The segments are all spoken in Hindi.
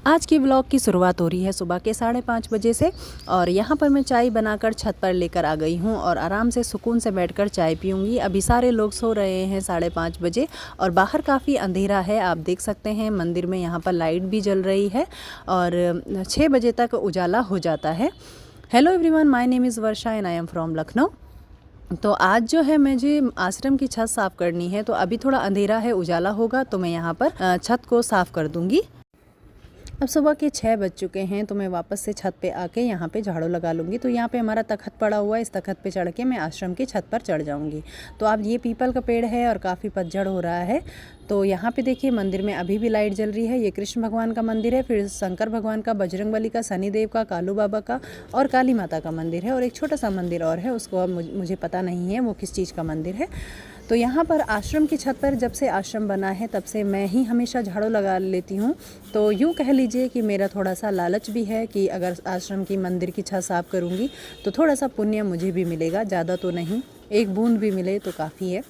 आज की व्लॉग की शुरुआत हो रही है सुबह के 5:30 बजे से। और यहाँ पर मैं चाय बनाकर छत पर लेकर आ गई हूँ और आराम से सुकून से बैठकर चाय पीऊँगी। अभी सारे लोग सो रहे हैं 5:30 बजे और बाहर काफ़ी अंधेरा है, आप देख सकते हैं। मंदिर में यहाँ पर लाइट भी जल रही है और 6 बजे तक उजाला हो जाता है। Hello everyone, my name is Varsha and I am from Lucknow. तो आज जो है मुझे आश्रम की छत साफ़ करनी है, तो अभी थोड़ा अंधेरा है, उजाला होगा तो मैं यहाँ पर छत को साफ़ कर दूँगी। अब सुबह के 6 बज चुके हैं, तो मैं वापस से छत पे आके यहाँ पे झाड़ू लगा लूँगी। तो यहाँ पे हमारा तख़्त पड़ा हुआ है, इस तख़्त पे चढ़ के मैं आश्रम की छत पर चढ़ जाऊँगी। तो अब ये पीपल का पेड़ है और काफ़ी पतझड़ हो रहा है। तो यहाँ पे देखिए मंदिर में अभी भी लाइट जल रही है। ये कृष्ण भगवान का मंदिर है, फिर शंकर भगवान का, बजरंगबली का, शनिदेव का, कालू बाबा का और काली माता का मंदिर है। और एक छोटा सा मंदिर और है, उसको अब मुझे पता नहीं है वो किस चीज़ का मंदिर है। तो यहाँ पर आश्रम की छत पर जब से आश्रम बना है तब से मैं ही हमेशा झाड़ू लगा लेती हूँ। तो यूँ कह लीजिए कि मेरा थोड़ा सा लालच भी है कि अगर आश्रम की मंदिर की छत साफ़ करूँगी तो थोड़ा सा पुण्य मुझे भी मिलेगा, ज़्यादा तो नहीं, एक बूंद भी मिले तो काफ़ी है।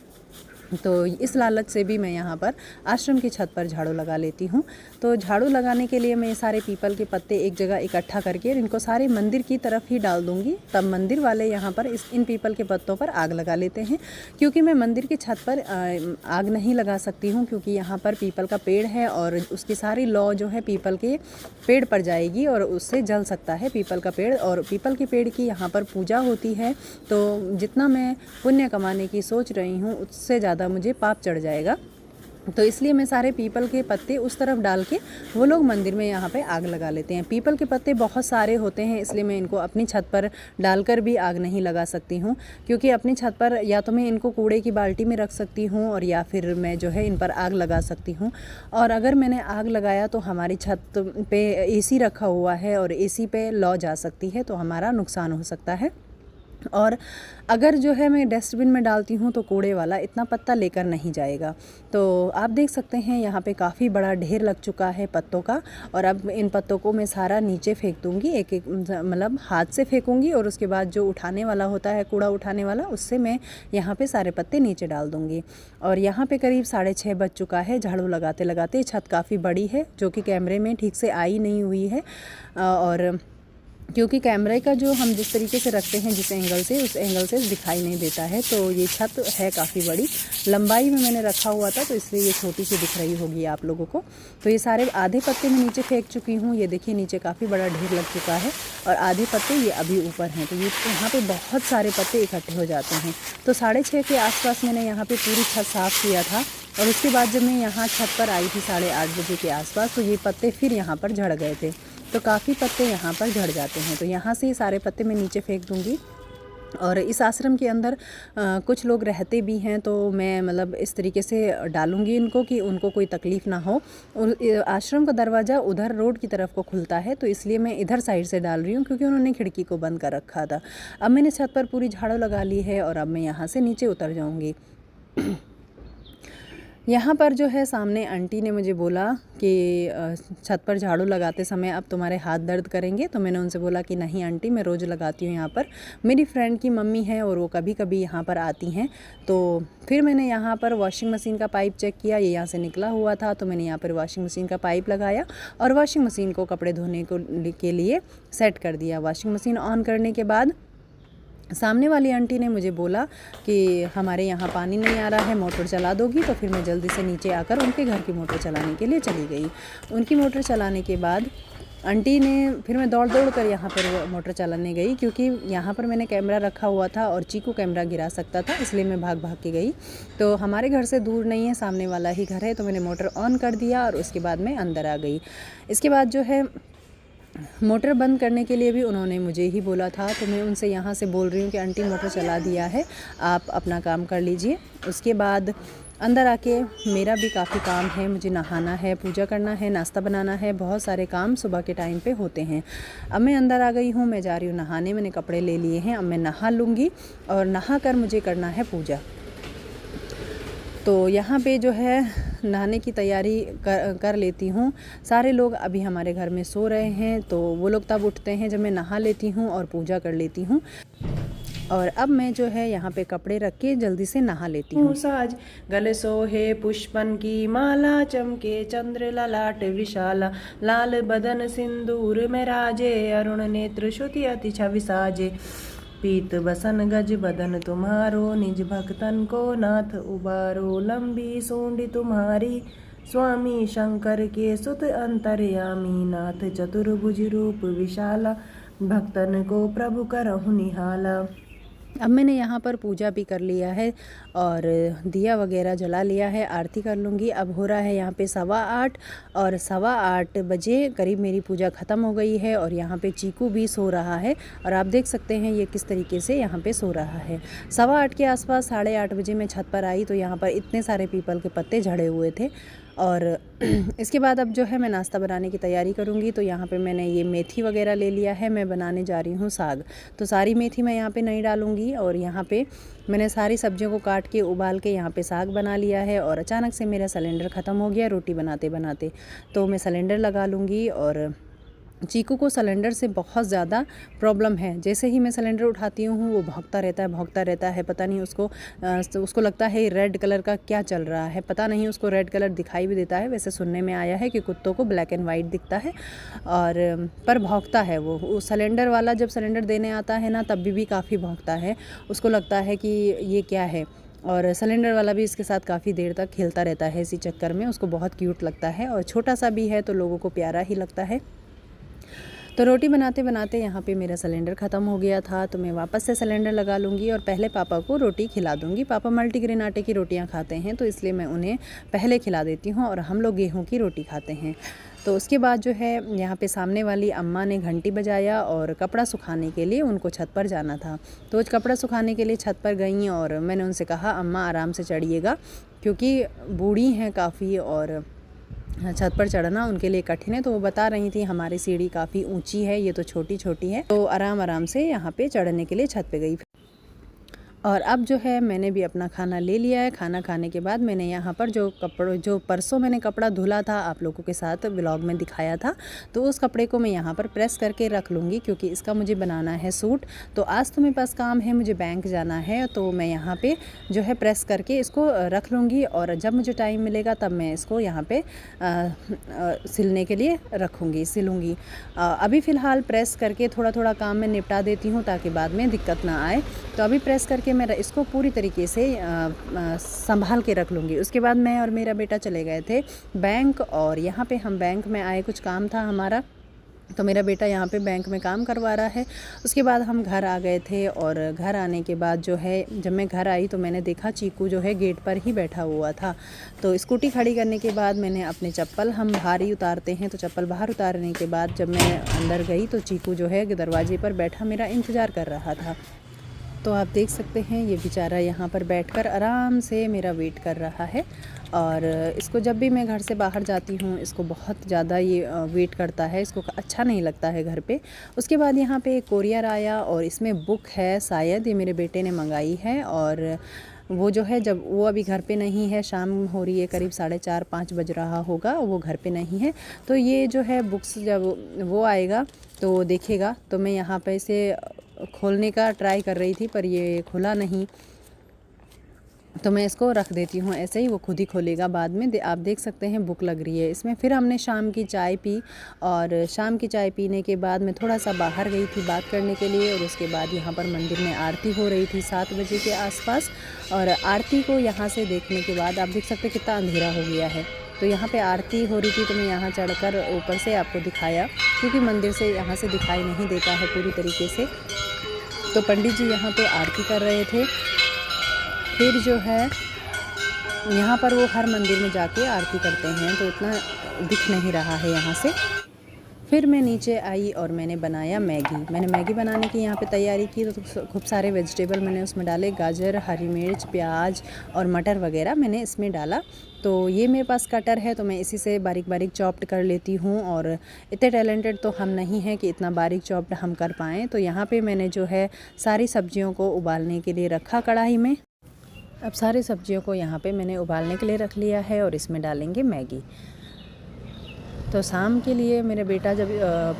तो इस लालच से भी मैं यहाँ पर आश्रम की छत पर झाड़ू लगा लेती हूँ। तो झाड़ू लगाने के लिए मैं सारे पीपल के पत्ते एक जगह इकट्ठा करके इनको सारे मंदिर की तरफ ही डाल दूँगी। तब मंदिर वाले यहाँ पर इन पीपल के पत्तों पर आग लगा लेते हैं, क्योंकि मैं मंदिर की छत पर आग नहीं लगा सकती हूँ, क्योंकि यहाँ पर पीपल का पेड़ है और उसकी सारी लौ जो है पीपल के पेड़ पर जाएगी और उससे जल सकता है पीपल का पेड़। और पीपल के पेड़ की यहाँ पर पूजा होती है, तो जितना मैं पुण्य कमाने की सोच रही हूँ उससे ज़्यादा मुझे पाप चढ़ जाएगा। तो इसलिए मैं सारे पीपल के पत्ते उस तरफ डाल के वो लोग मंदिर में यहाँ पे आग लगा लेते हैं। पीपल के पत्ते बहुत सारे होते हैं, इसलिए मैं इनको अपनी छत पर डालकर भी आग नहीं लगा सकती हूँ, क्योंकि अपनी छत पर या तो मैं इनको कूड़े की बाल्टी में रख सकती हूँ और या फिर मैं जो है इन पर आग लगा सकती हूँ। और अगर मैंने आग लगाया तो हमारी छत पे एसी रखा हुआ है और एसी पे लौ जा सकती है, तो हमारा नुकसान हो सकता है। और अगर जो है मैं डस्टबिन में डालती हूँ तो कूड़े वाला इतना पत्ता लेकर नहीं जाएगा। तो आप देख सकते हैं यहाँ पे काफ़ी बड़ा ढेर लग चुका है पत्तों का। और अब इन पत्तों को मैं सारा नीचे फेंक दूँगी, एक एक मतलब हाथ से फेंकूँगी और उसके बाद जो उठाने वाला होता है, कूड़ा उठाने वाला, उससे मैं यहाँ पे सारे पत्ते नीचे डाल दूँगी। और यहाँ पे करीब 6:30 बज चुका है झाड़ू लगाते लगाते। छत काफ़ी बड़ी है जो कि कैमरे में ठीक से आई नहीं हुई है, और क्योंकि कैमरे का जो हम जिस तरीके से रखते हैं जिस एंगल से, उस एंगल से दिखाई नहीं देता है। तो ये छत है काफ़ी बड़ी, लंबाई में मैंने रखा हुआ था, तो इसलिए ये छोटी सी दिख रही होगी आप लोगों को। तो ये सारे आधे पत्ते मैं नीचे फेंक चुकी हूँ। ये देखिए नीचे काफ़ी बड़ा ढेर लग चुका है और आधे पत्ते ये अभी ऊपर हैं। तो ये यहाँ पर बहुत सारे पत्ते इकट्ठे हो जाते हैं। तो 6:30 के आसपास मैंने यहाँ पर पूरी छत साफ़ किया था। और उसके बाद जब मैं यहाँ छत पर आई थी 8:30 बजे के आसपास, तो ये पत्ते फिर यहाँ पर झड़ गए थे। तो काफ़ी पत्ते यहाँ पर झड़ जाते हैं। तो यहाँ से सारे पत्ते मैं नीचे फेंक दूँगी। और इस आश्रम के अंदर कुछ लोग रहते भी हैं, तो मैं मतलब इस तरीके से डालूँगी इनको कि उनको कोई तकलीफ़ ना हो। और आश्रम का दरवाज़ा उधर रोड की तरफ को खुलता है, तो इसलिए मैं इधर साइड से डाल रही हूँ, क्योंकि उन्होंने खिड़की को बंद कर रखा था। अब मैंने छत पर पूरी झाड़ू लगा ली है और अब मैं यहाँ से नीचे उतर जाऊँगी। यहाँ पर जो है सामने आंटी ने मुझे बोला कि छत पर झाड़ू लगाते समय अब तुम्हारे हाथ दर्द करेंगे। तो मैंने उनसे बोला कि नहीं आंटी, मैं रोज़ लगाती हूँ यहाँ पर। मेरी फ्रेंड की मम्मी है और वो कभी कभी यहाँ पर आती हैं। तो फिर मैंने यहाँ पर वॉशिंग मशीन का पाइप चेक किया, ये यहाँ से निकला हुआ था। तो मैंने यहाँ पर वॉशिंग मशीन का पाइप लगाया और वॉशिंग मशीन को कपड़े धोने के लिए सेट कर दिया। वॉशिंग मशीन ऑन करने के बाद सामने वाली आंटी ने मुझे बोला कि हमारे यहाँ पानी नहीं आ रहा है, मोटर चला दोगी? तो फिर मैं जल्दी से नीचे आकर उनके घर की मोटर चलाने के लिए चली गई। उनकी मोटर चलाने के बाद आंटी ने फिर मैं दौड़ कर यहाँ पर मोटर चलाने गई, क्योंकि यहाँ पर मैंने कैमरा रखा हुआ था और चीकू कैमरा गिरा सकता था, इसलिए मैं भाग के गई। तो हमारे घर से दूर नहीं है, सामने वाला ही घर है। तो मैंने मोटर ऑन कर दिया और उसके बाद मैं अंदर आ गई। इसके बाद जो है मोटर बंद करने के लिए भी उन्होंने मुझे ही बोला था। तो मैं उनसे यहाँ से बोल रही हूँ कि आंटी मोटर चला दिया है, आप अपना काम कर लीजिए। उसके बाद अंदर आके मेरा भी काफ़ी काम है, मुझे नहाना है, पूजा करना है, नाश्ता बनाना है, बहुत सारे काम सुबह के टाइम पे होते हैं। अब मैं अंदर आ गई हूँ, मैं जा रही हूँ नहाने। मैंने कपड़े ले लिए हैं, अब मैं नहा लूँगी और नहा कर मुझे करना है पूजा। तो यहाँ पे जो है नहाने की तैयारी कर लेती हूँ। सारे लोग अभी हमारे घर में सो रहे हैं, तो वो लोग तब उठते हैं जब मैं नहा लेती हूँ और पूजा कर लेती हूँ। और अब मैं जो है यहाँ पे कपड़े रख के जल्दी से नहा लेती हूँ। साज गले सोहे पुष्पन की माला, चमके चंद्र ललाट विशाला, लाल बदन सिंदूर में राजे, अरुण नेत्र श्रुति अति छवि साजे, पीत बसन गज बदन तुम्हारो, निज भक्तन को नाथ उबारो, लंबी सूंडी तुम्हारी स्वामी शंकर के सुत अंतर्यामी, नाथ चतुर्भुज रूप विशाला, भक्तन को प्रभु करहु निहाला। अब मैंने यहाँ पर पूजा भी कर लिया है और दिया वगैरह जला लिया है, आरती कर लूँगी। अब हो रहा है यहाँ पे 8:15 और 8:15 बजे करीब मेरी पूजा ख़त्म हो गई है। और यहाँ पे चीकू भी सो रहा है और आप देख सकते हैं ये किस तरीके से यहाँ पे सो रहा है। 8:15 के आसपास 8:30 बजे मैं छत पर आई तो यहाँ पर इतने सारे पीपल के पत्ते झड़े हुए थे। और इसके बाद अब जो है मैं नाश्ता बनाने की तैयारी करूँगी। तो यहाँ पे मैंने ये मेथी वगैरह ले लिया है, मैं बनाने जा रही हूँ साग। तो सारी मेथी मैं यहाँ पे नहीं डालूँगी और यहाँ पे मैंने सारी सब्जियों को काट के उबाल के यहाँ पे साग बना लिया है। और अचानक से मेरा सिलेंडर ख़त्म हो गया रोटी बनाते बनाते, तो मैं सिलेंडर लगा लूँगी। और चीकू को सिलेंडर से बहुत ज़्यादा प्रॉब्लम है। जैसे ही मैं सिलेंडर उठाती हूँ वो भौंकता रहता है। पता नहीं उसको लगता है रेड कलर का क्या चल रहा है, पता नहीं उसको रेड कलर दिखाई भी देता है। वैसे सुनने में आया है कि कुत्तों को ब्लैक एंड वाइट दिखता है और पर भौंकता है वो सिलेंडर वाला। जब सिलेंडर देने आता है ना तब भी काफ़ी भौंकता है, उसको लगता है कि ये क्या है। और सिलेंडर वाला भी इसके साथ काफ़ी देर तक खेलता रहता है, इसी चक्कर में उसको बहुत क्यूट लगता है और छोटा सा भी है तो लोगों को प्यारा ही लगता है। तो रोटी बनाते बनाते यहाँ पे मेरा सिलेंडर ख़त्म हो गया था, तो मैं वापस से सिलेंडर लगा लूँगी और पहले पापा को रोटी खिला दूँगी। पापा मल्टीग्रेन आटे की रोटियाँ खाते हैं तो इसलिए मैं उन्हें पहले खिला देती हूँ और हम लोग गेहूँ की रोटी खाते हैं। तो उसके बाद जो है यहाँ पे सामने वाली अम्मा ने घंटी बजाया और कपड़ा सुखाने के लिए उनको छत पर जाना था। तो कपड़ा सुखाने के लिए छत पर गई और मैंने उनसे कहा अम्मा आराम से चढ़िएगा, क्योंकि बूढ़ी हैं काफ़ी और छत पर चढ़ना उनके लिए कठिन है। तो वो बता रही थी हमारी सीढ़ी काफ़ी ऊंची है, ये तो छोटी छोटी है। तो आराम आराम से यहाँ पे चढ़ने के लिए छत पे गई। और अब जो है मैंने भी अपना खाना ले लिया है। खाना खाने के बाद मैंने यहाँ पर जो परसों मैंने कपड़ा धुला था, आप लोगों के साथ व्लॉग में दिखाया था, तो उस कपड़े को मैं यहाँ पर प्रेस करके रख लूँगी, क्योंकि इसका मुझे बनाना है सूट। तो आज तो मेरे पास काम है, मुझे बैंक जाना है, तो मैं यहाँ पे जो है प्रेस करके इसको रख लूँगी और जब मुझे टाइम मिलेगा तब मैं इसको यहाँ पे सिलने के लिए सिलूँगी। अभी फ़िलहाल प्रेस करके थोड़ा थोड़ा काम मैं निपटा देती हूँ ताकि बाद में दिक्कत ना आए। तो अभी प्रेस करके मैं इसको पूरी तरीके से संभाल के रख लूँगी। उसके बाद मैं और मेरा बेटा चले गए थे बैंक और यहाँ पे हम बैंक में आए, कुछ काम था हमारा, तो मेरा बेटा यहाँ पे बैंक में काम करवा रहा है। उसके बाद हम घर आ गए थे और घर आने के बाद जो है जब मैं घर आई तो मैंने देखा चीकू जो है गेट पर ही बैठा हुआ था। तो स्कूटी खड़ी करने के बाद मैंने अपने चप्पल, हम बाहर ही उतारते हैं, तो चप्पल बाहर उतारने के बाद जब मैं अंदर गई तो चीकू जो है दरवाजे पर बैठा मेरा इंतज़ार कर रहा था। तो आप देख सकते हैं ये बेचारा यहाँ पर बैठकर आराम से मेरा वेट कर रहा है। और इसको जब भी मैं घर से बाहर जाती हूँ इसको बहुत ज़्यादा ये वेट करता है, इसको अच्छा नहीं लगता है घर पे। उसके बाद यहाँ पे एक कोरियर आया और इसमें बुक है, शायद ये मेरे बेटे ने मंगाई है। और वो जो है जब वो अभी घर पे नहीं है, शाम हो रही है, करीब 4:30-5 बज रहा होगा, वो घर पे नहीं है। तो ये जो है बुक्स जब वो आएगा तो देखेगा। तो मैं यहाँ पे इसे खोलने का ट्राई कर रही थी पर ये खुला नहीं, तो मैं इसको रख देती हूँ ऐसे ही, वो खुद ही खोलेगा बाद में। आप देख सकते हैं बुक लग रही है इसमें। फिर हमने शाम की चाय पी और शाम की चाय पीने के बाद मैं थोड़ा सा बाहर गई थी बात करने के लिए। और उसके बाद यहाँ पर मंदिर में आरती हो रही थी 7 बजे के आसपास। और आरती को यहाँ से देखने के बाद आप देख सकते कितना अंधेरा हो गया है। तो यहाँ पे आरती हो रही थी तो मैं यहाँ चढ़कर ऊपर से आपको दिखाया, क्योंकि मंदिर से यहाँ से दिखाई नहीं देता है पूरी तरीके से। तो पंडित जी यहाँ पे आरती कर रहे थे। फिर जो है यहाँ पर वो हर मंदिर में जाके आरती करते हैं तो इतना दिख नहीं रहा है यहाँ से। फिर मैं नीचे आई और मैंने बनाया मैगी। मैंने मैगी बनाने की यहाँ पे तैयारी की। तो खूब सारे वेजिटेबल मैंने उसमें डाले, गाजर, हरी मिर्च, प्याज और मटर वगैरह मैंने इसमें डाला। तो ये मेरे पास कटर है तो मैं इसी से बारीक बारीक चॉप्ड कर लेती हूँ। और इतने टैलेंटेड तो हम नहीं हैं कि इतना बारीक चॉप्ड हम कर पाएँ। तो यहाँ पे मैंने जो है सारी सब्जियों को उबालने के लिए रखा कढ़ाई में। अब सारी सब्जियों को यहाँ पे मैंने उबालने के लिए रख लिया है और इसमें डालेंगे मैगी। तो शाम के लिए मेरे बेटा जब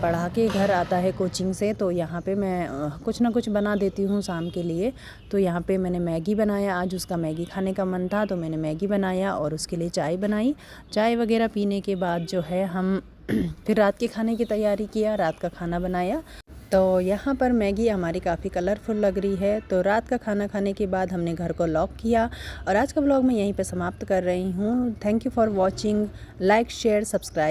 पढ़ा के घर आता है कोचिंग से, तो यहाँ पे मैं कुछ ना कुछ बना देती हूँ शाम के लिए। तो यहाँ पे मैंने मैगी बनाया, आज उसका मैगी खाने का मन था तो मैंने मैगी बनाया और उसके लिए चाय बनाई। चाय वगैरह पीने के बाद जो है हम फिर रात के खाने की तैयारी किया, रात का खाना बनाया। तो यहाँ पर मैगी हमारी काफ़ी कलरफुल लग रही है। तो रात का खाना खाने के बाद हमने घर को लॉक किया और आज का व्लॉग मैं यहीं पे समाप्त कर रही हूँ। Thank you for watching. Like, share, subscribe.